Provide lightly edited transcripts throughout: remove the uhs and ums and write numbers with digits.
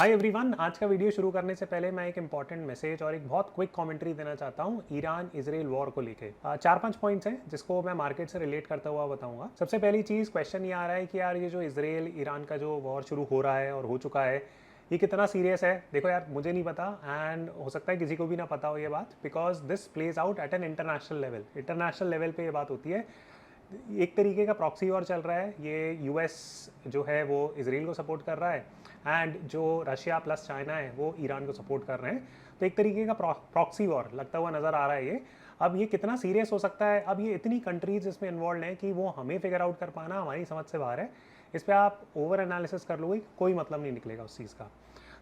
Hi everyone, आज का video शुरू करने से पहले मैं एक इंपॉर्टेंट मैसेज और एक बहुत क्विक कमेंट्री देना चाहता हूँ ईरान इजराइल वॉर को लेके। 4-5 पॉइंट्स हैं जिसको मैं मार्केट से रिलेट करता हुआ बताऊंगा। सबसे पहली चीज़, क्वेश्चन ये आ रहा है कि यार ये जो इजराइल ईरान का जो वॉर शुरू हो रहा है और हो चुका है, ये कितना सीरियस है। देखो यार, मुझे नहीं पता एंड हो सकता है किसी को भी ना पता हो ये बात, because this plays out at an international level पे ये बात होती है। एक तरीके का प्रॉक्सी वॉर चल रहा है। ये यूएस जो है वो इसराइल को सपोर्ट कर रहा है एंड जो रशिया प्लस चाइना है वो ईरान को सपोर्ट कर रहे हैं। तो एक तरीके का प्रॉक्सी वॉर लगता हुआ नज़र आ रहा है ये। अब ये कितना सीरियस हो सकता है, अब ये इतनी कंट्रीज इसमें इन्वॉल्व हैं कि वो हमें फिगर आउट कर पाना हमारी समझ से बाहर है। इस पर आप ओवर एनालिसिस कर लोगे, कोई मतलब नहीं निकलेगा उस चीज़ का।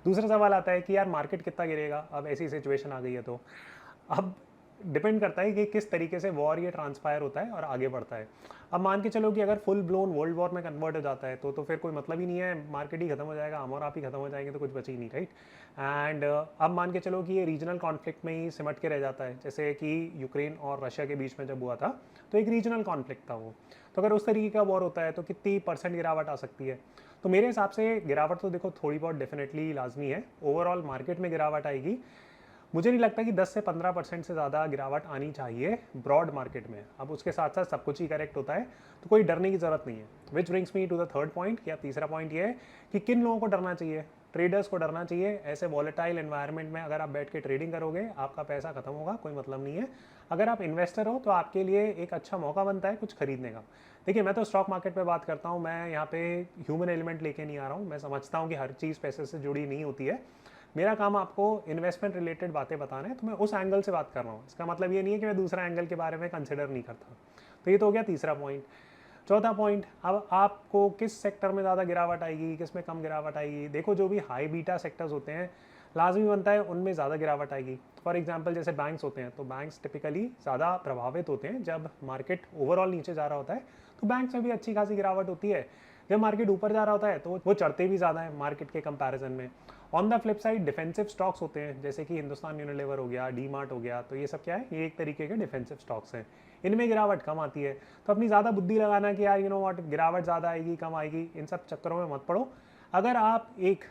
दूसरा सवाल आता है कि यार मार्केट कितना गिरेगा अब ऐसी सिचुएशन आ गई है। तो अब डिपेंड करता है कि किस तरीके से वॉर ये ट्रांसपायर होता है और आगे बढ़ता है। अब मान के चलो कि अगर फुल ब्लोन वर्ल्ड वॉर में कन्वर्ट हो जाता है तो फिर कोई मतलब ही नहीं है, मार्केट ही खत्म हो जाएगा, हम और आप ही खत्म हो जाएंगे, तो कुछ बचे ही नहीं, राइट। एंड अब मान के चलो कि ये रीजनल कॉन्फ्लिक्ट में ही सिमट के रह जाता है, जैसे कि यूक्रेन और रशिया के बीच में जब हुआ था तो एक रीजनल कॉन्फ्लिक्ट था वो। तो अगर उस तरीके का वॉर होता है तो कितनी % गिरावट आ सकती है। तो मेरे हिसाब से गिरावट तो देखो थोड़ी बहुत डेफिनेटली लाजमी है, ओवरऑल मार्केट में गिरावट आएगी। मुझे नहीं लगता कि 10 से 15% से ज़्यादा गिरावट आनी चाहिए ब्रॉड मार्केट में। अब उसके साथ साथ सब कुछ ही करेक्ट होता है तो कोई डरने की ज़रूरत नहीं है। Which brings me to the third point, या तीसरा पॉइंट ये है कि किन लोगों को डरना चाहिए। ट्रेडर्स को डरना चाहिए। ऐसे वॉलेटाइल एनवायरनमेंट में अगर आप बैठ के ट्रेडिंग करोगे आपका पैसा खत्म होगा, कोई मतलब नहीं है। अगर आप इन्वेस्टर हो तो आपके लिए एक अच्छा मौका बनता है कुछ खरीदने का। देखिए, मैं तो स्टॉक मार्केट पे बात करता हूँ, मैं यहाँ पे ह्यूमन एलिमेंट लेके नहीं आ रहा हूँ। मैं समझता हूँ कि हर चीज़ पैसे से जुड़ी नहीं होती है। मेरा काम आपको इन्वेस्टमेंट रिलेटेड बातें बताना है, तो मैं उस एंगल से बात कर रहा हूँ। इसका मतलब ये नहीं है कि मैं दूसरा एंगल के बारे में कंसिडर नहीं करता। तो ये तो हो गया तीसरा पॉइंट। चौथा पॉइंट, अब आपको किस सेक्टर में ज़्यादा गिरावट आएगी, किस में कम गिरावट आएगी। देखो, जो भी हाई बीटा सेक्टर्स होते हैं लाजमी बनता है उनमें ज़्यादा गिरावट आएगी। फॉर एग्जांपल जैसे बैंक्स होते हैं, तो बैंक्स टिपिकली ज़्यादा प्रभावित होते हैं जब मार्केट ओवरऑल नीचे जा रहा होता है, तो बैंक्स में भी अच्छी खासी गिरावट होती है। जब मार्केट ऊपर जा रहा होता है तो वो चढ़ते भी ज़्यादा है मार्केट के कंपैरिजन में। On the flip side defensive stocks होते हैं, जैसे कि हिंदुस्तान यूनिलीवर हो गया, डी मार्ट हो गया, तो ये सब क्या है, ये एक तरीके के डिफेंसिव स्टॉक्स हैं। इनमें गिरावट कम आती है। तो अपनी ज़्यादा बुद्धि लगाना कि यार नो व्हाट, गिरावट ज़्यादा आएगी कम आएगी, इन सब चक्करों में मत पड़ो। अगर आप एक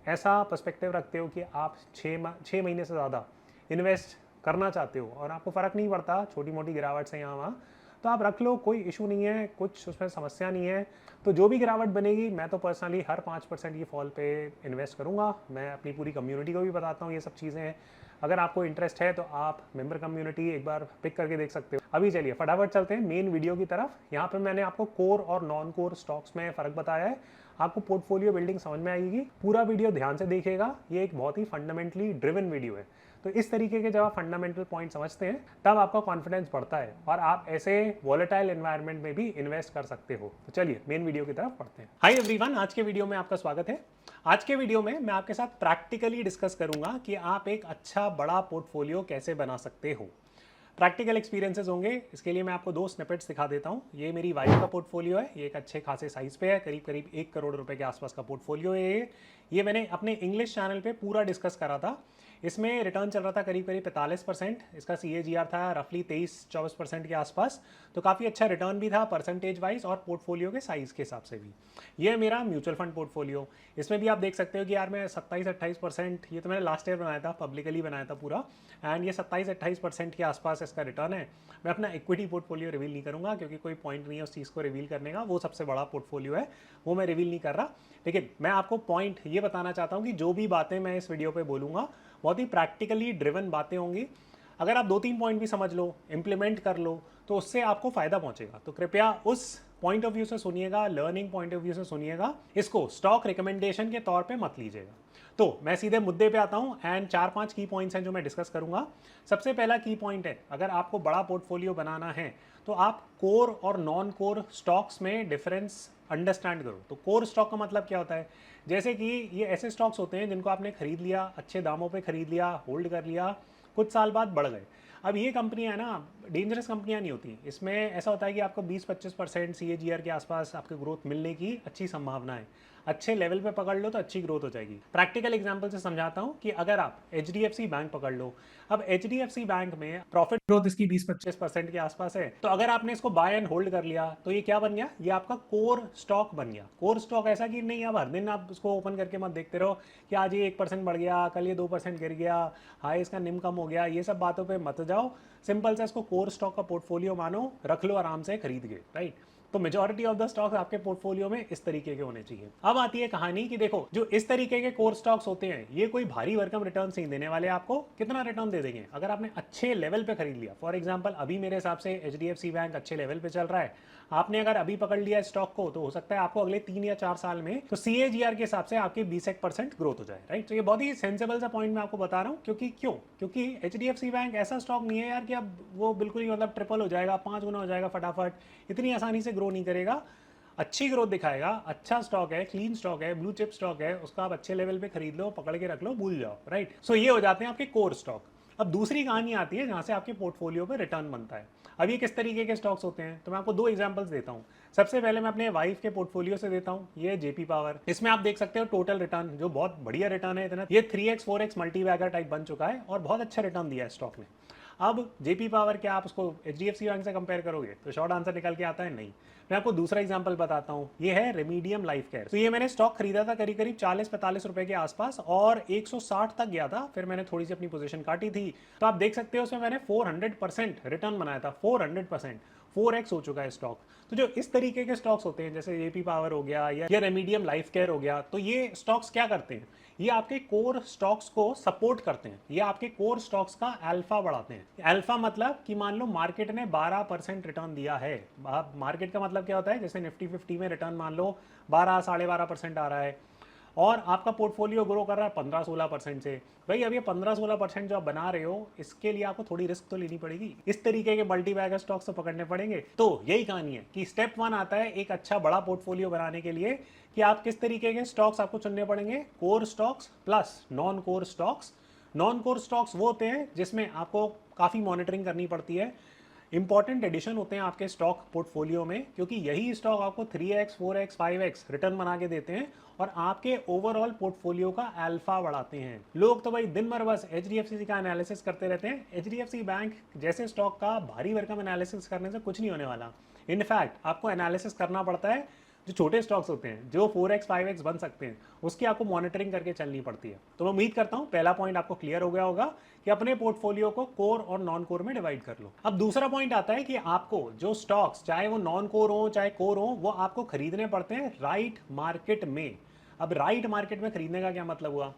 ऐसा पर्सपेक्टिव रखते हो कि आप 6 महीने से ज़्यादा इन्वेस्ट करना चाहते हो और आपको फ़र्क नहीं पड़ता छोटी मोटी गिरावट से यहाँ वहाँ, तो आप रख लो, कोई इशू नहीं है, कुछ उसमें समस्या नहीं है। तो जो भी गिरावट बनेगी, मैं तो पर्सनली हर 5% की फॉल पे इन्वेस्ट करूँगा। मैं अपनी पूरी कम्युनिटी को भी बताता हूँ ये सब चीज़ें हैं। अगर आपको इंटरेस्ट है तो आप मेंबर कम्युनिटी एक बार पिक करके देख सकते हो। अभी चलिए फटाफट चलते हैं मेन वीडियो की तरफ। यहाँ पे मैंने आपको कोर और नॉन कोर स्टॉक्स में फ़र्क बताया है। आपको पोर्टफोलियो बिल्डिंग समझ में आएगी। पूरा वीडियो ध्यान से देखिएगा, ये एक बहुत ही फंडामेंटली ड्रिवन वीडियो है। तो इस तरीके के जब आप फंडामेंटल पॉइंट समझते हैं तब आपका कॉन्फिडेंस बढ़ता है और आप ऐसे वॉलेटाइल एनवायरनमेंट में भी इन्वेस्ट कर सकते हो। तो चलिए मेन वीडियो की तरफ पढ़ते हैं। हाय एवरीवन, आज के वीडियो में आपका स्वागत है। आज के वीडियो में मैं आपके साथ प्रैक्टिकली डिस्कस करूंगा कि आप एक अच्छा बड़ा पोर्टफोलियो कैसे बना सकते हो। प्रैक्टिकल एक्सपीरियंसेस होंगे, इसके लिए मैं आपको 2 स्निपेट्स दिखा देता हूँ। ये मेरी वाइफ का पोर्टफोलियो है, ये एक अच्छे खासे साइज़ पे है, करीब करीब 1 करोड़ रुपए के आसपास का पोर्टफोलियो है ये मैंने अपने इंग्लिश चैनल पे पूरा डिस्कस करा था। इसमें रिटर्न चल रहा था करीब करीब 45%, इसका CAGR था रफली 23-24% के आसपास। तो काफ़ी अच्छा रिटर्न भी था परसेंटेज वाइज और पोर्टफोलियो के साइज़ के हिसाब से भी। ये है मेरा म्यूचुअल फंड पोर्टफोलियो। इसमें भी आप देख सकते हो कि यार मैं 27-28%, ये तो मैंने लास्ट ईयर बनाया था, पब्लिकली बनाया था पूरा, एंड ये 27-28% के आसपास इसका रिटर्न है। मैं अपना इक्विटी पोर्टफोलियो रिवील नहीं करूंगा क्योंकि कोई पॉइंट नहीं है उस चीज़ को रिवील करने का, वो सबसे बड़ा पोर्टफोलियो है, वो मैं रिवील नहीं कर रहा। लेकिन मैं आपको पॉइंट ये बताना चाहता हूँ कि जो भी बातें मैं इस वीडियो पे बोलूँगा बहुत ही प्रैक्टिकली ड्रिवन बातें होंगी। अगर आप 2-3 पॉइंट भी समझ लो, इंप्लीमेंट कर लो, तो उससे आपको फ़ायदा पहुंचेगा। तो कृपया उस पॉइंट ऑफ व्यू से सुनिएगा, लर्निंग पॉइंट ऑफ व्यू से सुनिएगा, इसको स्टॉक रिकमेंडेशन के तौर पे मत लीजिएगा। तो मैं सीधे मुद्दे पे आता हूँ एंड 4-5 की पॉइंट्स हैं जो मैं डिस्कस करूंगा। सबसे पहला की पॉइंट है, अगर आपको बड़ा पोर्टफोलियो बनाना है तो आप कोर और नॉन कोर स्टॉक्स में डिफरेंस अंडरस्टैंड करो। तो कोर स्टॉक का मतलब क्या होता है, जैसे कि ये ऐसे स्टॉक्स होते हैं जिनको आपने खरीद लिया, अच्छे दामों पे खरीद लिया, होल्ड कर लिया, कुछ साल बाद बढ़ गए। अब ये कंपनियां है ना, डेंजरस कंपनियां नहीं होती। इसमें ऐसा होता है कि आपको 20-25% CAGR के आसपास आपके ग्रोथ मिलने की अच्छी संभावना है। अच्छे लेवल पे पकड़ लो तो अच्छी ग्रोथ हो जाएगी। प्रैक्टिकल एग्जांपल से समझाता हूँ कि अगर आप HDFC बैंक पकड़ लो, अब HDFC बैंक में प्रॉफिट ग्रोथ इसकी 20-25% के आसपास है, तो अगर आपने इसको बाय एंड होल्ड कर लिया तो ये क्या बन गया, ये आपका कोर स्टॉक बन गया। कोर स्टॉक ऐसा कि नहीं अब हर दिन आप उसको ओपन करके मत देखते रहो कि आज ये 1% बढ़ गया, कल ये 2% गिर गया, हाई इसका निम कम हो गया, ये सब बातों पे मत जाओ। सिंपल से इसको कोर स्टॉक का पोर्टफोलियो मानो, रख लो आराम से खरीद के, राइट। तो मेजॉरिटी ऑफ द स्टॉक्स आपके पोर्टफोलियो में इस तरीके के होने चाहिए। अब आती है कहानी कि देखो जो इस तरीके के कोर स्टॉक्स होते हैं ये कोई भारी भरकम रिटर्न नहीं देने वाले, आपको कितना रिटर्न दे देंगे अगर आपने अच्छे लेवल पे खरीद लिया। फॉर एग्जांपल अभी मेरे हिसाब से HDFC बैंक अच्छे लेवल पे चल रहा है, आपने अगर अभी पकड़ लिया स्टॉक को तो हो सकता है आपको अगले 3 या 4 साल में तो CAGR के हिसाब से आपकी 20% ग्रोथ हो जाए, राइट। तो ये बहुत ही सेंसेबल सा पॉइंट मैं आपको बता रहा हूँ, क्योंकि HDFC बैंक ऐसा स्टॉक नहीं है यार कि अब वो बिल्कुल ही मतलब ट्रिपल हो जाएगा, 5 गुना हो जाएगा फटाफट, इतनी आसानी से ग्रो नहीं करेगा। अच्छी ग्रोथ दिखाएगा, अच्छा स्टॉक है, क्लीन स्टॉक है, ब्लू चिप स्टॉक है, उसका आप अच्छे लेवल पे खरीद लो, पकड़ के रख लो, भूल जाओ, राइट। सो ये हो जाते हैं आपके कोर स्टॉक। अब दूसरी कहानी आती है जहां से आपके पोर्टफोलियो पे रिटर्न बनता है। अब ये किस तरीके के स्टॉक्स होते हैं, तो मैं आपको 2 एग्जांपल्स देता हूँ। सबसे पहले मैं अपने वाइफ के पोर्टफोलियो से देता हूँ, ये JP पावर। इसमें आप देख सकते हो टोटल रिटर्न जो बहुत बढ़िया रिटर्न है, इतना ये 3x 4x मल्टीबैगर टाइप बन चुका है और बहुत अच्छा रिटर्न दिया है स्टॉक ने। अब JP पावर क्या आप उसको HDFC बैंक से कंपेयर करोगे, तो शॉर्ट आंसर निकल के आता है नहीं। मैं आपको दूसरा एग्जांपल बताता हूँ, ये है रेमीडियम लाइफ केयर। तो ये मैंने स्टॉक खरीदा था करीब करीब 40-45 रुपए के आसपास और 160 तक गया था, फिर मैंने थोड़ी सी अपनी पोजीशन काटी थी। तो आप देख सकते हो उसमें मैंने 400% रिटर्न बनाया था, 400%, 4x हो चुका है स्टॉक। तो जो इस तरीके के स्टॉक्स होते हैं जैसे JP पावर हो गया या रेमीडियम लाइफ केयर हो गया, तो ये स्टॉक्स क्या करते हैं, ये आपके कोर स्टॉक्स को सपोर्ट करते हैं, ये आपके कोर स्टॉक्स का अल्फा बढ़ाते हैं। अल्फा मतलब कि मान लो मार्केट ने 12% रिटर्न दिया है। मार्केट का मतलब क्या होता है, जैसे निफ्टी 50 में रिटर्न मान लो 12 12.5% आ रहा है और आपका पोर्टफोलियो ग्रो कर रहा है 15-16% से। भाई अब ये 15-16% जो आप बना रहे हो इसके लिए आपको थोड़ी रिस्क तो लेनी पड़ेगी, इस तरीके के मल्टी बैगर स्टॉक्स तो पकड़ने पड़ेंगे। तो यही कहानी है कि स्टेप 1 आता है एक अच्छा बड़ा पोर्टफोलियो बनाने के लिए कि आप किस तरीके के स्टॉक्स आपको चुनने पड़ेंगे, core stocks plus non core stocks. Non core stocks वो होते हैं जिसमें आपको काफ़ी मॉनिटरिंग करनी पड़ती है, इंपॉर्टेंट एडिशन होते हैं आपके स्टॉक पोर्टफोलियो में, क्योंकि यही स्टॉक आपको 3x 4x 5x रिटर्न बना के देते हैं और आपके ओवरऑल पोर्टफोलियो का अल्फा बढ़ाते हैं। लोग तो भाई दिन भर बस HDFC का एनालिसिस करते रहते हैं। HDFC बैंक जैसे स्टॉक का भारी भरकम एनालिसिस करने से कुछ नहीं होने वाला। इनफैक्ट आपको एनालिसिस करना पड़ता है जो छोटे स्टॉक्स होते हैं जो 4x 5x बन सकते हैं, उसकी आपको मॉनिटरिंग करके चलनी पड़ती है। तो मैं उम्मीद करता हूं पहला पॉइंट आपको क्लियर हो गया होगा कि अपने पोर्टफोलियो को कोर और नॉन कोर में डिवाइड कर लो। अब दूसरा पॉइंट आता है कि आपको जो स्टॉक्स चाहे वो नॉन कोर हो चाहे कोर हो वो आपको खरीदने पड़ते हैं राइट मार्केट में। अब राइट मार्केट में खरीदने का क्या मतलब हुआ,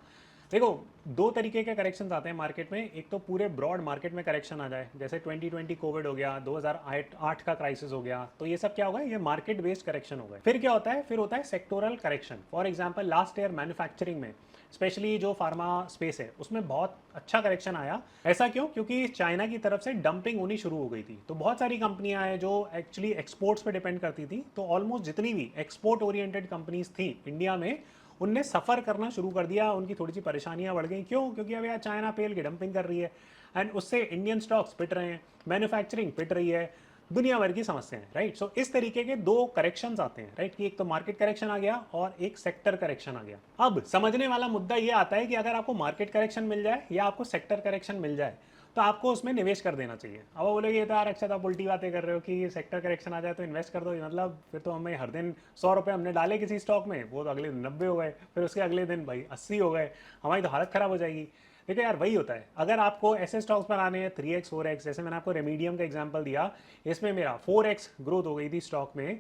देखो 2 तरीके के करेक्शंस आते हैं मार्केट में। एक तो पूरे ब्रॉड मार्केट में करेक्शन आ जाए, जैसे 2020 कोविड हो गया, 2008 का क्राइसिस हो गया, तो ये सब क्या होगा, ये मार्केट बेस्ड करेक्शन हो गए। फिर क्या होता है, फिर होता है sectoral correction. For example last year manufacturing में स्पेशली जो फार्मा स्पेस है उसमें बहुत अच्छा करेक्शन आया। ऐसा क्यों, क्योंकि चाइना की तरफ से डंपिंग होनी शुरू हो गई थी। तो बहुत सारी कंपनियां हैं जो एक्चुअली एक्सपोर्ट्स पे डिपेंड करती थी, तो ऑलमोस्ट जितनी भी एक्सपोर्ट ओरिएंटेड कंपनीज थी इंडिया में उनने सफ़र करना शुरू कर दिया, उनकी थोड़ी सी परेशानियां बढ़ गई। क्यों, क्योंकि अब यार चाइना पेल की डंपिंग कर रही है एंड उससे इंडियन स्टॉक्स पिट रहे हैं, मैन्युफैक्चरिंग पिट रही है, दुनिया भर की समस्या है, राइट। सो इस तरीके के 2 करेक्शंस आते हैं, राइट, कि एक तो मार्केट करेक्शन आ गया और एक सेक्टर करेक्शन आ गया। अब समझने वाला मुद्दा ये आता है कि अगर आपको मार्केट करेक्शन मिल जाए या आपको सेक्टर करेक्शन मिल जाए तो आपको उसमें निवेश कर देना चाहिए। अब वो बोलोगे ये तो यार अक्षत आप उल्टी बातें कर रहे हो कि सेक्टर करेक्शन आ जाए तो इन्वेस्ट कर दो, मतलब फिर तो हमें हर दिन 100 रुपये हमने डाले किसी स्टॉक में, वो तो अगले दिन 90 हो गए, फिर उसके अगले दिन भाई 80 हो गए, हमारी तो हालत खराब हो जाएगी। देखो यार वही होता है, अगर आपको ऐसे स्टॉक्स बनाने हैं 3x 4x, जैसे मैंने आपको रेमीडियम का एग्जांपल दिया, इसमें मेरा 4x ग्रोथ हो गई थी स्टॉक में।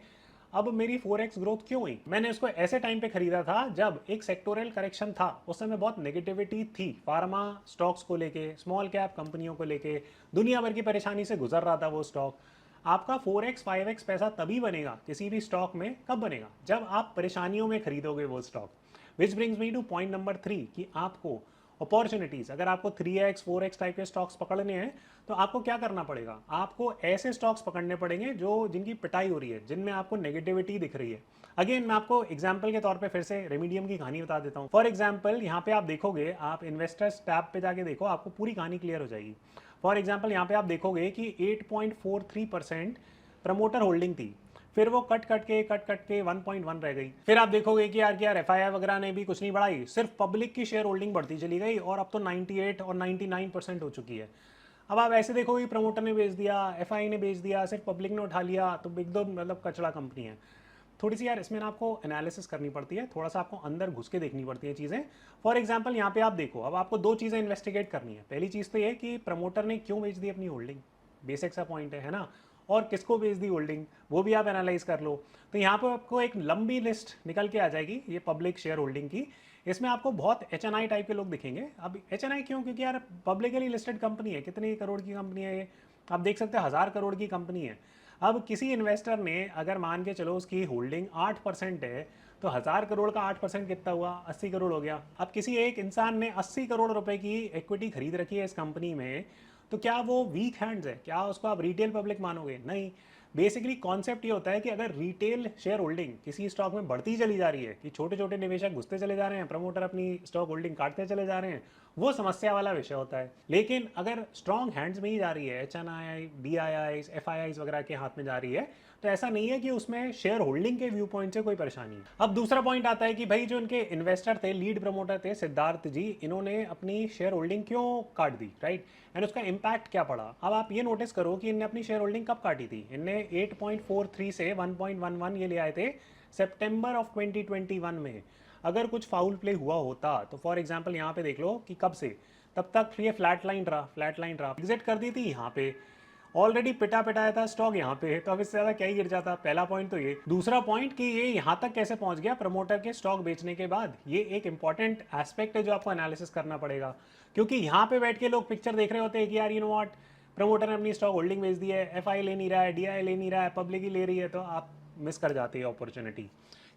अब मेरी 4x ग्रोथ क्यों हुई, मैंने उसको ऐसे टाइम पे खरीदा था जब एक सेक्टोरल करेक्शन था, उस समय बहुत नेगेटिविटी थी फार्मा स्टॉक्स को लेके, स्मॉल कैप कंपनियों को लेके, दुनिया भर की परेशानी से गुजर रहा था वो स्टॉक। आपका 4x 5x पैसा तभी बनेगा किसी भी स्टॉक में, कब बनेगा, जब आप परेशानियों में खरीदोगे वो स्टॉक। विच brings me two point number 3 कि आपको अपॉर्चुनिटीज, अगर आपको 3x 4x टाइप के स्टॉक्स पकड़ने हैं तो आपको क्या करना पड़ेगा, आपको ऐसे स्टॉक्स पकड़ने पड़ेंगे जो जिनकी पिटाई हो रही है, जिनमें आपको नेगेटिविटी दिख रही है। अगेन मैं आपको एग्जांपल के तौर पे फिर से रेमीडियम की कहानी बता देता हूं। फॉर एग्जांपल यहाँ पे आप देखोगे, आप इन्वेस्टर्स टैब पे जाके देखो, आपको पूरी कहानी क्लियर हो जाएगी। फॉर एग्जांपल यहाँ पे आप देखोगे कि 8.43% प्रमोटर होल्डिंग थी। फिर वो कट कट के 1.1 रह गई। फिर आप देखोगे कि यार एफआईआई वगैरह ने भी कुछ नहीं बढ़ाई, सिर्फ पब्लिक की शेयर होल्डिंग बढ़ती चली गई और अब तो 98 और 99% हो चुकी है। अब आप ऐसे देखोगे प्रमोटर ने बेच दिया, एफआई ने बेच दिया, सिर्फ पब्लिक ने उठा लिया, तो बिग दो मतलब कचड़ा कंपनी है। थोड़ी सी यार इसमें ना आपको एनालिसिस करनी पड़ती है, थोड़ा सा आपको अंदर घुस के देखनी पड़ती है चीज़ें। फॉर एग्जांपल यहाँ पे आप देखो, अब आपको दो चीज़ें इन्वेस्टिगेट करनी है। पहली चीज़ तो ये कि प्रमोटर ने क्यों बेच दी अपनी होल्डिंग, बेसिक सा पॉइंट है ना, और किसको बेच दी होल्डिंग वो भी आप एनालाइज कर लो। तो यहाँ पे आपको एक लंबी लिस्ट निकल के आ जाएगी ये पब्लिक शेयर होल्डिंग की। इसमें आपको बहुत HNI टाइप के लोग दिखेंगे। अब HNI क्यों, क्योंकि यार पब्लिकली लिस्टेड कंपनी है, कितने करोड़ की कंपनी है ये, आप देख सकते हैं 1000 करोड़ की कंपनी है। अब किसी इन्वेस्टर ने अगर मान के चलो उसकी होल्डिंग 8% है, तो 1000 करोड़ का 8% कितना हुआ, 80 करोड़ हो गया। अब किसी एक इंसान ने 80 करोड़ रुपए की इक्विटी खरीद रखी है इस कंपनी में, तो क्या वो वीक हैंड्स है, क्या उसको आप रिटेल पब्लिक मानोगे? नहीं। बेसिकली कॉन्सेप्ट ये होता है कि अगर रिटेल शेयर होल्डिंग किसी स्टॉक में बढ़ती चली जा रही है, कि छोटे छोटे निवेशक घुसते चले जा रहे हैं, प्रमोटर अपनी स्टॉक होल्डिंग काटते चले जा रहे हैं, वो समस्या वाला विषय होता है। लेकिन अगर स्ट्रॉन्ग हैंड्स में ही जा रही है, HNI, DII, FIIs वगैरह के हाथ में जा रही है, तो ऐसा नहीं है कि उसमें शेयर होल्डिंग के व्यू पॉइंट से कोई परेशानी है। अब दूसरा पॉइंट आता है कि भाई जो इनके इन्वेस्टर थे, लीड प्रमोटर थे सिद्धार्थ जी, इन्होंने अपनी शेयर होल्डिंग क्यों काट दी, राइट, एंड उसका इम्पैक्ट क्या पड़ा। अब आप ये नोटिस करो कि इनने अपनी शेयर होल्डिंग कब काटी थी। इनने 8.43 से 1.11 ये ले आए थे सितंबर ऑफ 2021 में। अगर कुछ फाउल प्ले हुआ होता तो फॉर एग्जांपल यहाँ पे देख लो कि कब से तब तक ये फ्लैट लाइन रहा, एग्जिट कर दी थी यहाँ पे, ऑलरेडी पिटा पिटाया था स्टॉक यहाँ पे, तो अब इससे ज्यादा क्या ही गिर जाता। पहला पॉइंट तो ये। दूसरा पॉइंट कि ये यहाँ तक कैसे पहुंच गया प्रमोटर के स्टॉक बेचने के बाद, ये एक इंपॉर्टेंट एस्पेक्ट है जो आपको एनालिसिस करना पड़ेगा। क्योंकि यहाँ पे बैठ के लोग पिक्चर देख रहे होते हैं कि यार यू नो व्हाट, प्रमोटर ने अपनी स्टॉक होल्डिंग बेच दी है, एफआई ले नहीं रहा है, डीआई ले नहीं रहा है, पब्लिक ही ले रही है, तो आप मिस कर जाते हैं अपॉर्चुनिटी।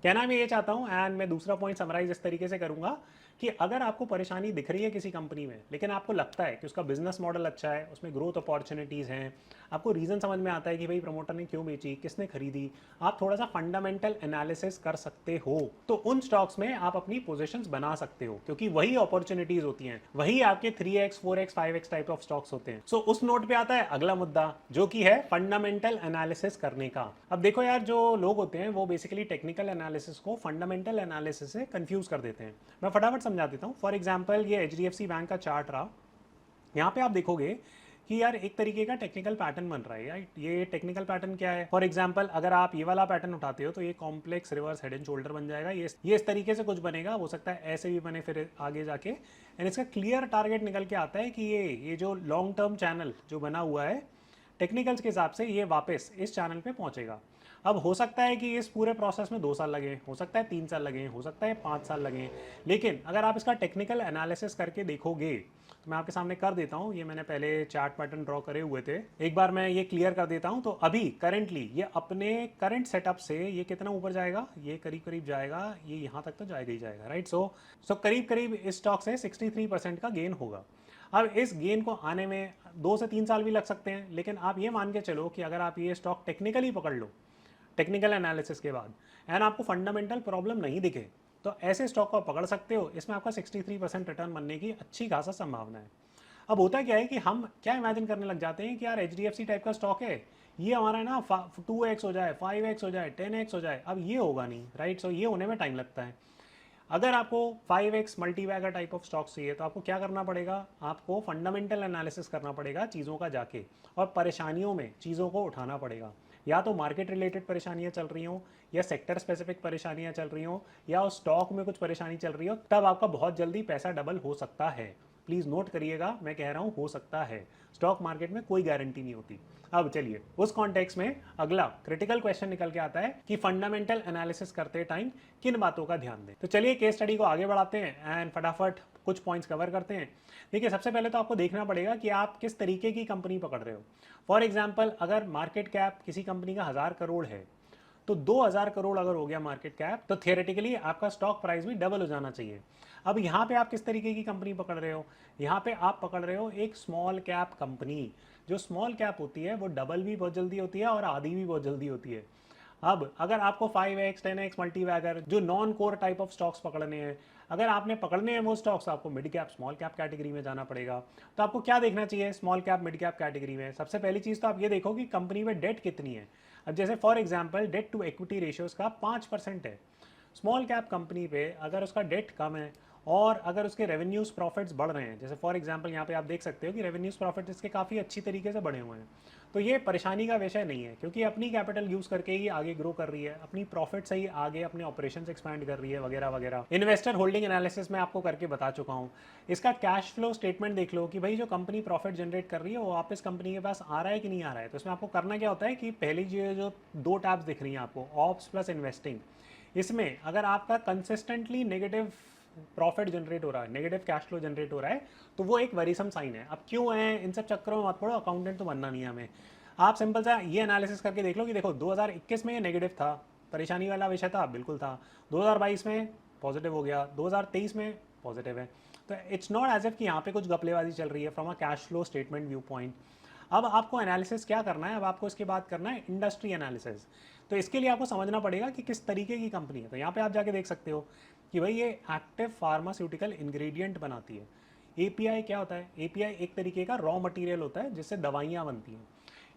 कहना मैं ये चाहता हूँ, एंड मैं दूसरा पॉइंट समराइज इस तरीके से करूंगा कि अगर आपको परेशानी दिख रही है किसी कंपनी में, लेकिन आपको लगता है कि उसका बिजनेस मॉडल अच्छा है, उसमें ग्रोथ अपॉर्चुनिटीज़ हैं, आपको रीज़न समझ में आता है कि भाई प्रमोटर ने क्यों बेची, किसने खरीदी, आप थोड़ा सा फंडामेंटल एनालिसिस कर सकते हो, तो उन स्टॉक्स में आप अपनी पोजीशंस बना सकते हो, क्योंकि वही अपॉर्चुनिटीज़ होती हैं, वही आपके 3x 4x 5x type of stocks होते हैं। सो उस नोट पे आता है अगला मुद्दा, जो कि है फंडामेंटल एनालिसिस करने का। अब देखो यार, जो लोग होते हैं वो बेसिकली टेक्निकल एनालिसिस को फंडामेंटल एनालिसिस से कंफ्यूज कर देते हैं। मैं फटाफट समझा देता हूँ। फॉर एग्जाम्पल ये HDFC बैंक का चार्ट रहा, यहाँ पे आप देखोगे कि यार एक तरीके का टेक्निकल पैटर्न बन रहा है, राइट। ये टेक्निकल पैटर्न क्या है, फॉर एग्जांपल अगर आप ये वाला पैटर्न उठाते हो तो ये complex reverse head and shoulder बन जाएगा। ये इस तरीके से कुछ बनेगा, हो सकता है ऐसे भी बने फिर आगे जाके, एंड इसका क्लियर टारगेट निकल के आता है कि ये जो लॉन्ग टर्म चैनल जो बना हुआ है टेक्निकल्स के हिसाब से, ये वापस इस चैनल पे पहुंचेगा। अब हो सकता है कि इस पूरे प्रोसेस में 2 साल लगे, हो सकता है 3 साल लगे, हो सकता है 5 साल लगे, लेकिन अगर आप इसका टेक्निकल एनालिसिस करके देखोगे, तो मैं आपके सामने कर देता हूँ। ये मैंने पहले चार्ट पैटर्न ड्रॉ करे हुए थे, एक बार मैं ये क्लियर कर देता हूँ। तो अभी करंटली ये अपने करंट सेटअप से ये कितना ऊपर जाएगा, ये करीब करीब जाएगा, ये यहाँ तक तो जाएगा ही जाएगा, राइट। सो करीब करीब इस स्टॉक से 63% का गेन होगा। अब इस गेन को आने में 2 से 3 साल भी लग सकते हैं, लेकिन आप ये मान के चलो कि अगर आप ये स्टॉक टेक्निकली पकड़ लो, टेक्निकल एनालिसिस के बाद, एंड आपको फंडामेंटल प्रॉब्लम नहीं दिखे, तो ऐसे स्टॉक को पकड़ सकते हो। इसमें आपका 63% रिटर्न बनने की अच्छी खासा संभावना है। अब होता क्या है कि हम क्या इमेजिन करने लग जाते हैं कि यार HDFC टाइप का स्टॉक है, ये हमारा है ना 2x हो जाए, 5x हो जाए, 10x हो जाए। अब ये होगा नहीं, राइट। सो ये होने में टाइम लगता है। अगर आपको 5x multibagger type of stocks चाहिए, तो आपको क्या करना पड़ेगा, आपको फंडामेंटल एनालिसिस करना पड़ेगा चीज़ों का जाके, और परेशानियों में चीज़ों को उठाना पड़ेगा। या तो मार्केट रिलेटेड परेशानियां चल रही हों, या सेक्टर स्पेसिफिक परेशानियां चल रही हों, या उस स्टॉक में कुछ परेशानी चल रही हो, तब आपका बहुत जल्दी पैसा डबल हो सकता है। प्लीज़ नोट करिएगा, मैं कह रहा हूँ हो सकता है, स्टॉक मार्केट में कोई गारंटी नहीं होती। अब चलिए उस कॉन्टेक्स्ट में अगला क्रिटिकल क्वेश्चन निकल के आता है कि फंडामेंटल एनालिसिस करते टाइम किन बातों का ध्यान दें। तो चलिए केस स्टडी को आगे बढ़ाते हैं एंड फटाफट कुछ पॉइंट्स कवर करते हैं। देखिए, सबसे पहले तो आपको देखना पड़ेगा कि आप किस तरीके की कंपनी पकड़ रहे हो। फॉर एग्जाम्पल, अगर मार्केट कैप किसी कंपनी का 1000 करोड़ है, तो 2000 करोड़ अगर हो गया मार्केट कैप, तो थियोरेटिकली आपका स्टॉक प्राइस भी डबल हो जाना चाहिए। अब यहाँ पे आप किस तरीके की कंपनी पकड़ रहे हो, यहाँ पे आप पकड़ रहे हो एक स्मॉल कैप कंपनी। जो स्मॉल कैप होती है वो डबल भी बहुत जल्दी होती है और आधी भी बहुत जल्दी होती है। अब अगर आपको 5x 10x मल्टीबैगर जो non core type of stocks पकड़ने हैं, अगर आपने पकड़ने हैं वो स्टॉक्स, आपको mid cap small cap category में जाना पड़ेगा। तो आपको क्या देखना चाहिए small cap mid cap category में? सबसे पहली चीज़ तो आप ये देखो कि कंपनी में डेट कितनी है। अब जैसे for example debt to equity ratios का 5% है। स्मॉल कैप कंपनी पे अगर उसका डेट कम है और अगर उसके रेवेन्यूज प्रॉफिट्स बढ़ रहे हैं, जैसे फॉर एग्जांपल यहाँ पे आप देख सकते हो कि रेवेन्यूज प्रॉफिट्स इसके काफ़ी अच्छी तरीके से बढ़े हुए हैं, तो ये परेशानी का विषय नहीं है, क्योंकि अपनी कैपिटल यूज़ करके ही आगे ग्रो कर रही है, अपनी प्रॉफिट से ही आगे अपने ऑपरेशंस एक्सपैंड कर रही है वगैरह वगैरह। इन्वेस्टर होल्डिंग एनालिसिस मैं आपको करके बता चुका हूँ। इसका कैश फ्लो स्टेटमेंट देख लो कि भाई जो कंपनी प्रॉफिट जनरेट कर रही है वो वापस कंपनी के पास आ रहा है कि नहीं आ रहा है। तो इसमें आपको करना क्या होता है कि पहली जो 2 टैब्स दिख रही हैं आपको, ऑप्स प्लस इन्वेस्टिंग, इसमें अगर आपका कंसिस्टेंटली नेगेटिव प्रॉफिट जनरेट हो रहा है, नेगेटिव कैश फ्लो जनरेट हो रहा है, तो वो एक वरीसम साइन है। अब क्यों है, इन सब चक्करों में मत पड़ो, अकाउंटेंट तो बनना नहीं है हमें। आप सिंपल सा ये एनालिसिस करके देख लो कि देखो 2021 में ये नेगेटिव था, परेशानी वाला विषय था, बिल्कुल था। 2022 में पॉजिटिव हो गया, 2023 में पॉजिटिव है। तो इट्स नॉट एज इफ कि यहाँ पे कुछ गपलेबाजी चल रही है from a cash flow statement view point. अब आपको एनालिसिस क्या करना है, अब आपको इसके बाद करना है इंडस्ट्री एनालिसिस। तो इसके लिए आपको समझना पड़ेगा कि किस तरीके की कंपनी है। तो यहाँ पे आप जाके देख सकते हो कि भाई ये एक्टिव फार्मास्यूटिकल इंग्रेडिएंट बनाती है। एपीआई क्या होता है, एपीआई एक तरीके का रॉ मटेरियल होता है जिससे दवाइयाँ बनती हैं।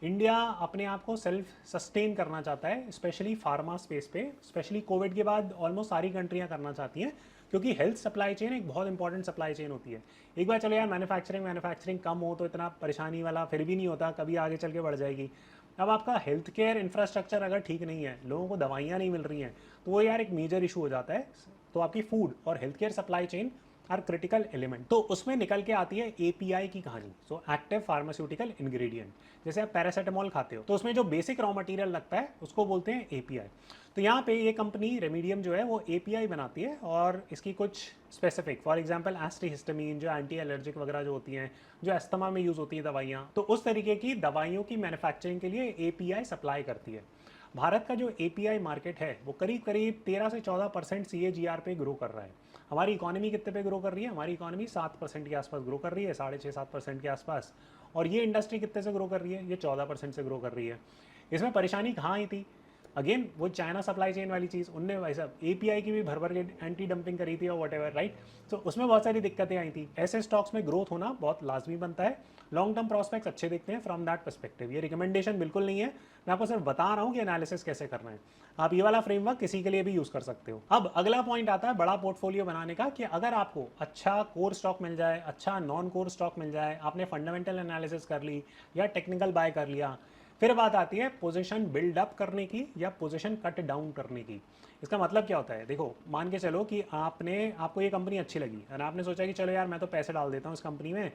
इंडिया अपने आप को सेल्फ सस्टेन करना चाहता है, स्पेशली फार्मा स्पेस पे, स्पेशली कोविड के बाद ऑलमोस्ट सारी कंट्रियां करना चाहती हैं, क्योंकि हेल्थ सप्लाई चेन एक बहुत इंपॉर्टेंट सप्लाई चेन होती है। एक बार चलो यार मैन्युफैक्चरिंग कम हो तो इतना परेशानी वाला फिर भी नहीं होता, कभी आगे चल के बढ़ जाएगी। अब आपका हेल्थ केयर इंफ्रास्ट्रक्चर अगर ठीक नहीं है, लोगों को दवाइयाँ नहीं मिल रही हैं, तो वो यार एक मेजर इशू हो जाता है। तो आपकी फूड और health care supply chain are critical element. तो उसमें निकल के आती है एपीआई की कहानी, सो एक्टिव फार्मास्यूटिकल इंग्रेडिएंट। जैसे आप पैरासीटामोल खाते हो तो उसमें जो बेसिक रॉ मटेरियल लगता है उसको बोलते हैं एपीआई। तो यहाँ पे ये कंपनी रेमीडियम जो है वो एपीआई बनाती है, और इसकी कुछ स्पेसिफिक, फॉर एग्जांपल एस्टीहिस्टामीन जो एंटी एलर्जिक वगैरह जो होती हैं, जो अस्थमा में यूज़ होती है दवाइयाँ, तो उस तरीके की दवाइयों की मैन्युफैक्चरिंग के लिए एपीआई सप्लाई करती है। भारत का जो एपीआई मार्केट है वो करीब करीब 13 से 14% CAGR पे ग्रो कर रहा है। हमारी इकोनॉमी कितने पे ग्रो कर रही है, हमारी इकोनॉमी 7% के आसपास ग्रो कर रही है, 6.5-7% के आसपास। और ये इंडस्ट्री कितने से ग्रो कर रही है, ये 14% से ग्रो कर रही है। इसमें परेशानी कहाँ आई थी, अगेन वो चाइना सप्लाई चेन वाली चीज़, उनने भाई साहब एपीआई की भी भर भर के एंटी डंपिंग करी थी और वट एवर, राइट। तो उसमें बहुत सारी दिक्कतें आई थी। ऐसे स्टॉक्स में ग्रोथ होना बहुत लाजमी बनता है, लॉन्ग टर्म प्रॉस्पेक्ट्स अच्छे दिखते हैं फ्रॉम दैट पर्सपेक्टिव। ये रिकमेंडेशन बिल्कुल नहीं है, मैं आपको सिर्फ बता रहा हूँ कि एनालिसिस कैसे करना है। आप ये वाला फ्रेमवर्क किसी के लिए भी यूज़ कर सकते हो। अब अगला पॉइंट आता है बड़ा पोर्टफोलियो बनाने का, कि अगर आपको अच्छा कोर स्टॉक मिल जाए, अच्छा नॉन कोर स्टॉक मिल जाए, आपने फंडामेंटल एनालिसिस कर ली या टेक्निकल बाय कर लिया, फिर बात आती है पोजीशन बिल्ड अप करने की या पोजीशन कट डाउन करने की। इसका मतलब क्या होता है, देखो मान के चलो कि आपको ये कंपनी अच्छी लगी और आपने सोचा कि चलो यार मैं तो पैसे डाल देता हूँ इस कंपनी में,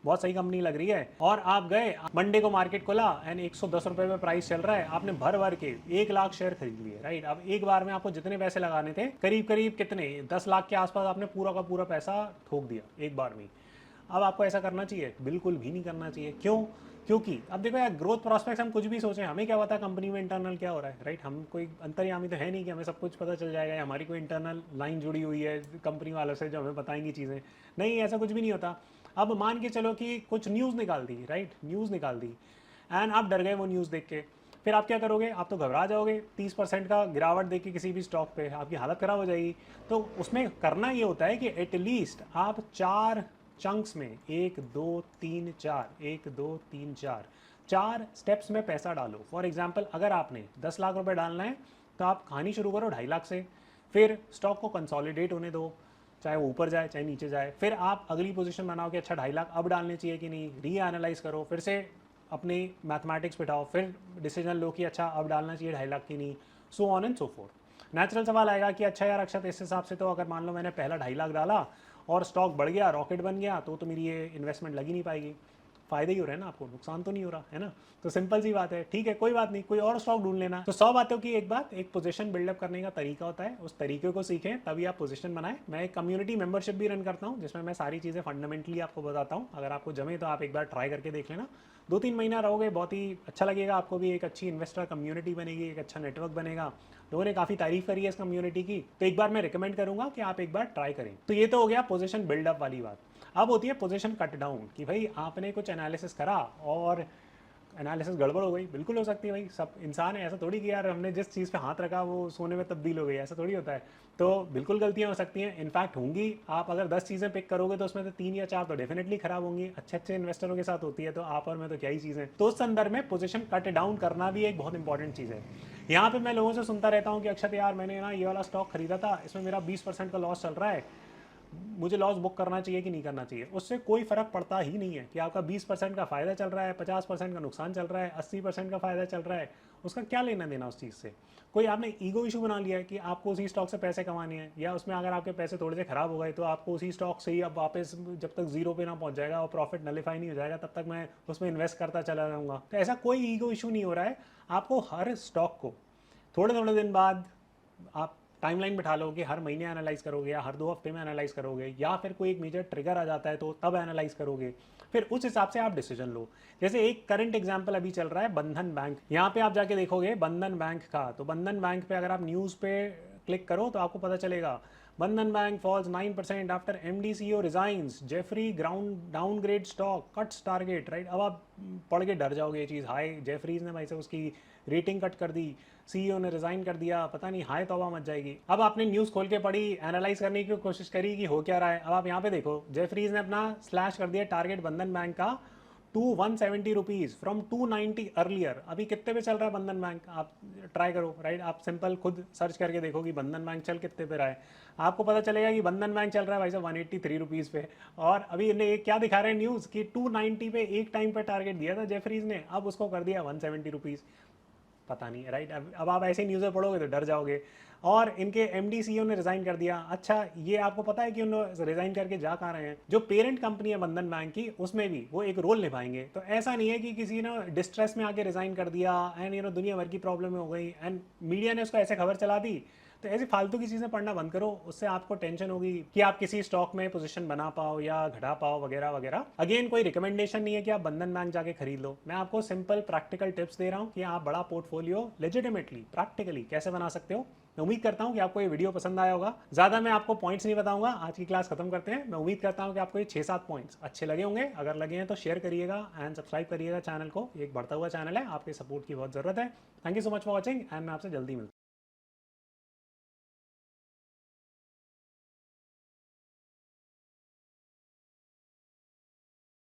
बहुत सही कंपनी लग रही है, और आप गए मंडे को मार्केट खोला एंड 110 रुपये में प्राइस चल रहा है, आपने भर भर के 1 लाख शेयर खरीद लिए, राइट। अब एक बार में आपको जितने पैसे लगाने थे, करीब करीब कितने 10 लाख के आसपास आपने पूरा का पूरा पैसा ठोक दिया एक बार में। अब आपको ऐसा करना चाहिए, बिल्कुल भी नहीं करना चाहिए। क्यों, क्योंकि अब देखो यार ग्रोथ प्रॉस्पेक्ट्स हम कुछ भी सोचें, हमें क्या पता कंपनी में इंटरनल क्या हो रहा है, राइट। हम कोई अंतर्यामी तो है नहीं कि हमें सब कुछ पता चल जाएगा, या हमारी कोई इंटरनल लाइन जुड़ी हुई है कंपनी वालों से जो हमें बताएंगी चीज़ें, नहीं, ऐसा कुछ भी नहीं होता। अब मान के चलो कि कुछ न्यूज़ निकाल दी, राइट, न्यूज़ निकाल दी एंड आप डर गए वो न्यूज़ देख के, फिर आप क्या करोगे, आप तो घबरा जाओगे। 30% का गिरावट देख के किसी भी स्टॉक पे आपकी हालत ख़राब हो जाएगी। तो उसमें करना ये होता है कि एटलीस्ट आप 4 चंक्स में 1 2 3 4 1 2 3 4 स्टेप्स में पैसा डालो। फॉर एग्जांपल अगर आपने 10 लाख रुपए डालना है तो आप कहानी शुरू करो 2.5 लाख से, फिर स्टॉक को कंसोलिडेट होने दो, चाहे वो ऊपर जाए चाहे नीचे जाए, फिर आप अगली पोजीशन बनाओ कि अच्छा 2.5 लाख अब डालने चाहिए कि नहीं, री एनालाइज करो, फिर से अपनी मैथमेटिक्स बिठाओ, फिर डिसीजन लो कि अच्छा अब डालना चाहिए 2.5 लाख की नहीं, so on and so fourth. Natural सवाल आएगा कि अच्छा यार अक्षत इस हिसाब से तो अगर मान लो मैंने पहला 2.5 लाख डाला और स्टॉक बढ़ गया, रॉकेट बन गया, तो मेरी ये इन्वेस्टमेंट लगी नहीं पाएगी। फायदे ही हो रहे हैं ना, आपको नुकसान तो नहीं हो रहा है ना। तो सिंपल सी बात है, ठीक है कोई बात नहीं, कोई और स्टॉक ढूंढ लेना। तो 100 बातों की एक बात, एक पोजीशन बिल्डअप करने का तरीका होता है, उस तरीके को सीखें तभी आप पोजीशन बनाएं। मैं एक कम्युनिटी मेंबरशिप भी रन करता हूं जिसमें मैं सारी चीज़ें फंडामेंटली आपको बताता हूं। अगर आपको जमे तो आप एक बार ट्राई करके देख लेना, 2-3 महीना रहोगे, बहुत ही अच्छा लगेगा आपको भी, एक अच्छी इन्वेस्टर कम्युनिटी बनेगी, एक अच्छा नेटवर्क बनेगा। लोगों ने काफ़ी तारीफ करी है इस कम्युनिटी की, तो एक बार मैं रिकमेंड करूंगा कि आप एक बार ट्राई करें। तो ये तो हो गया पोजीशन बिल्डअप वाली बात। अब होती है पोजीशन कट डाउन, कि भाई आपने कुछ एनालिसिस करा और एनालिसिस गड़बड़ हो गई, बिल्कुल हो सकती है भाई, सब इंसान है, ऐसा थोड़ी कि यार हमने जिस चीज़ पे हाथ रखा वो सोने में तब्दील हो गई, ऐसा थोड़ी होता है। तो बिल्कुल गलतियां हो सकती हैं, इनफैक्ट होंगी। आप अगर 10 चीज़ें पिक करोगे तो उसमें से 3 या 4 तो डेफिनेटली खराब होंगी। अच्छे अच्छे इन्वेस्टरों के साथ होती है, तो आप और मैं तो क्या ही चीज़ें। तो उस संदर्भ में पोजीशन कट डाउन करना भी एक बहुत इंपॉर्टेंट चीज़ है। यहाँ पे मैं लोगों से सुनता रहता हूँ कि अक्षत यार मैंने ना ये वाला स्टॉक खरीदा था, इसमें मेरा 20% का लॉस चल रहा है, मुझे लॉस बुक करना चाहिए कि नहीं करना चाहिए। उससे कोई फर्क पड़ता ही नहीं है कि आपका 20% का फ़ायदा चल रहा है, 50% का नुकसान चल रहा है, 80% का फ़ायदा चल रहा है, उसका क्या लेना देना उस चीज़ से। कोई आपने ईगो इशू बना लिया है कि आपको उसी स्टॉक से पैसे कमाने हैं, या उसमें अगर आपके पैसे थोड़े से ख़राब हो गए तो आपको उसी स्टॉक से ही अब वापस जब तक जीरो पे ना पहुंच जाएगा और प्रॉफिट नलीफाई नहीं हो जाएगा तब तक मैं उसमें इन्वेस्ट करता चला जाऊँगा। तो ऐसा कोई ईगो इशू नहीं हो रहा है। आपको हर स्टॉक को थोड़े थोड़े दिन बाद आप टाइमलाइन बिठा लो कि हर महीने एनालाइज करोगे या हर 2 हफ्ते में एनालाइज करोगे, या फिर कोई एक मेजर ट्रिगर आ जाता है तो तब एनालाइज करोगे, फिर उस हिसाब से आप डिसीजन लो। जैसे एक करंट एग्जांपल अभी चल रहा है बंधन बैंक, यहाँ पे आप जाके देखोगे बंधन बैंक का, तो बंधन बैंक पे अगर आप न्यूज़ पे क्लिक करो तो आपको पता चलेगा Bandhan bank falls 9% after MD CEO resigns, Jefferies ground downgrade stock cuts target, right. अब आप पढ़ के डर जाओगे ये चीज़, हाय जेफरीज ने भाई से उसकी रेटिंग कट कर दी, सीईओ ने रिजाइन कर दिया, पता नहीं हाय तौबा मच जाएगी। अब आपने न्यूज़ खोल के पढ़ी, एनालाइज करने की कोशिश करी कि हो क्या रहा है। अब आप यहाँ पे देखो जेफरीज ने अपना स्लैश कर दिया टारगेट बंधन बैंक का टू 170 रुपीज़ फ्रॉम 290 अर्लियर। अभी कितने पे चल रहा है बंधन बैंक, आप ट्राई करो, राइट। आप सिंपल खुद सर्च करके देखो कि बंधन बैंक चल कितने पे रहा है, आपको पता चलेगा कि बंधन बैंक चल रहा है भाई साहब 183 रुपीज़ पे। और अभी इन्हें क्या दिखा रहे हैं न्यूज़ कि 290 पे एक टाइम पे टारगेट दिया था जेफरीज ने, अब उसको कर दिया 170 रुपीज़। पता नहीं, राइट। अब आप ऐसे न्यूज़ें पढ़ोगे तो डर जाओगे। और इनके एमडी सीईओ ने रिजाइन कर दिया। अच्छा, ये आपको पता है कि उन्होंने रिजाइन करके जा कहाँ रहे हैं। जो पेरेंट कंपनी है बंधन बैंक की, उसमें भी वो एक रोल निभाएंगे। तो ऐसा नहीं है कि किसी ने डिस्ट्रेस में आके रिजाइन कर दिया एंड दुनिया भर की प्रॉब्लम हो गई एंड मीडिया ने उसको ऐसे खबर चला दी। तो ऐसी फालतू की चीज़ें पढ़ना बंद करो, उससे आपको टेंशन होगी कि आप किसी स्टॉक में पोजीशन बना पाओ या घटा पाओ वगैरह वगैरह। अगेन कोई रिकमेंडेशन नहीं है कि आप बंधन बैंक जाके खरीद लो, मैं आपको सिंपल प्रैक्टिकल टिप्स दे रहा हूँ कि आप बड़ा पोर्टफोलियो लेजिटिमेटली प्रैक्टिकली कैसे बना सकते हो। मैं उम्मीद करता हूँ कि आपको ये वीडियो पसंद आया होगा। ज़्यादा मैं आपको पॉइंट्स नहीं बताऊंगा, आज की क्लास खत्म करते हैं। मैं उम्मीद करता हूँ कि आपको ये 6-7 पॉइंट्स अच्छे लगे होंगे। अगर लगे हैं तो शेयर करिएगा एंड सब्सक्राइब करिएगा चैनल को, एक बढ़ता हुआ चैनल है, आपके सपोर्ट की बहुत ज़रूरत है। Thank you so much for watching and मैं आपसे जल्दी मिलता हूँ।